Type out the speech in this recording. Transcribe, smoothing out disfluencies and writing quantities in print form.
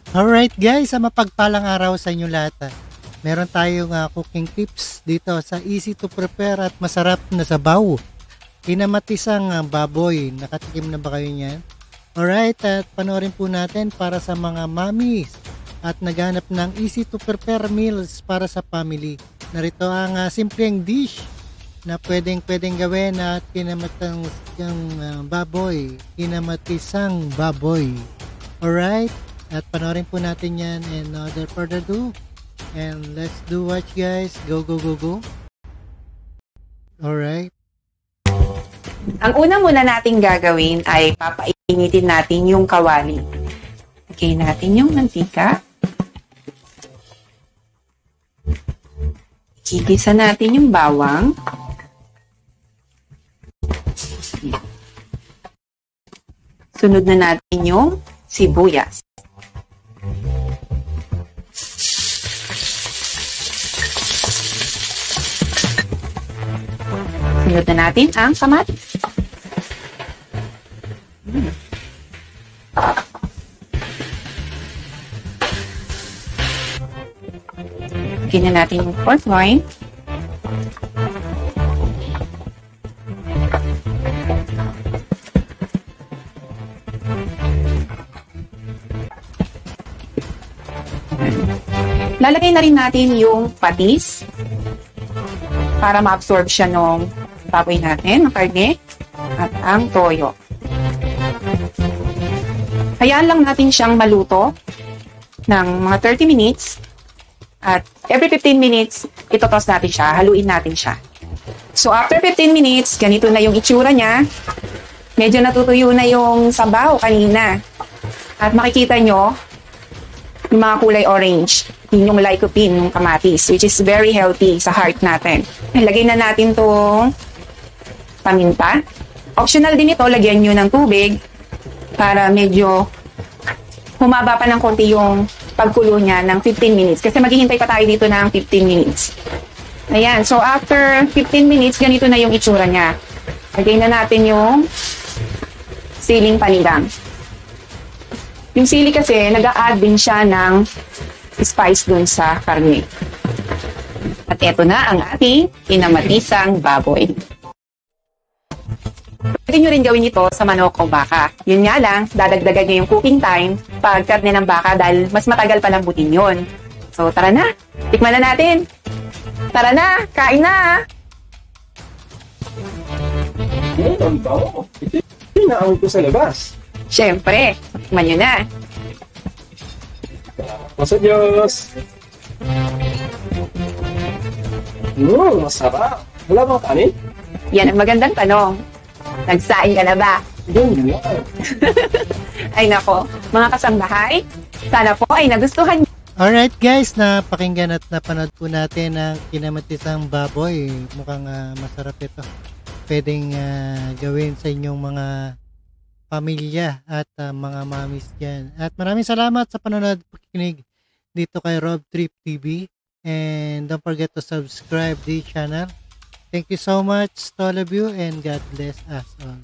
Alright guys, mapagpalang araw sa inyo lahat. Meron tayong cooking tips dito sa easy to prepare at masarap na sabaw. Kinamatisang baboy. Nakatikim na ba kayo niyan? Alright, at panoorin po natin para sa mga mommies at naghanap ng easy to prepare meals para sa family. Narito ang simpleng dish na pwedeng gawin at kinamatisang baboy. Kinamatisang baboy. Alright? At panoorin po natin yan and without further ado. And let's do watch guys. Go, go, go, go. Alright. Ang una muna natin gagawin ay papainitin natin yung kawali. Lagay natin yung mantika. Igisa natin yung bawang. Sunod na natin yung sibuyas. Sunod na natin ang kamatis. Lagyan na natin yung pork loin. Lalagay na rin natin yung patis para ma-absorb siya ng baboy natin, ng karne, at ang toyo. Hayaan lang natin siyang maluto ng mga 30 minutes at every 15 minutes, itotoss natin siya, haluin natin siya. So after 15 minutes, ganito na yung itsura niya. Medyo natutuyo na yung sabaw kanina. At makikita nyo, yung mga kulay orange, yun yung lycopene, yung kamatis, which is very healthy sa heart natin. Lagay na natin tong paminta. Optional din ito, lagyan nyo ng tubig para medyo humaba pa ng konti yung pagkulo niya ng 15 minutes. Kasi maghihintay pa tayo dito ng 15 minutes. Ayan, so after 15 minutes, ganito na yung itsura niya. Lagay na natin yung siling panigang. Yung sili kasi, nag-a-add din siya ng spice dun sa karne. At eto na ang ating kinamatisang baboy. Pwede nyo rin gawin ito sa manok o baka. Yun nga lang, dadagdagan nyo yung cooking time pag karne ng baka dahil mas matagal pa lambutin yun. So tara na, tikman na natin. Tara na, kain na! Ang tao. Ito yung inaamoy ko sa labas. Siyempre, tikman nyo na. Sa Diyos. Masarap. Wala bang kanin? Yan ang magandang tanong. Nagsaing ka na ba? Yun. Ay nako, mga kasambahay, sana po ay nagustuhan. Alright guys, napakinggan at napanood po natin ang kinamatisang baboy. Mukhang masarap ito. Pwedeng gawin sa inyong mga pamilya at mga mamis dyan. At maraming salamat sa panonood at pakikinig dito kay Rob Trip TV. And don't forget to subscribe the channel. Thank you so much to all of you and God bless us all.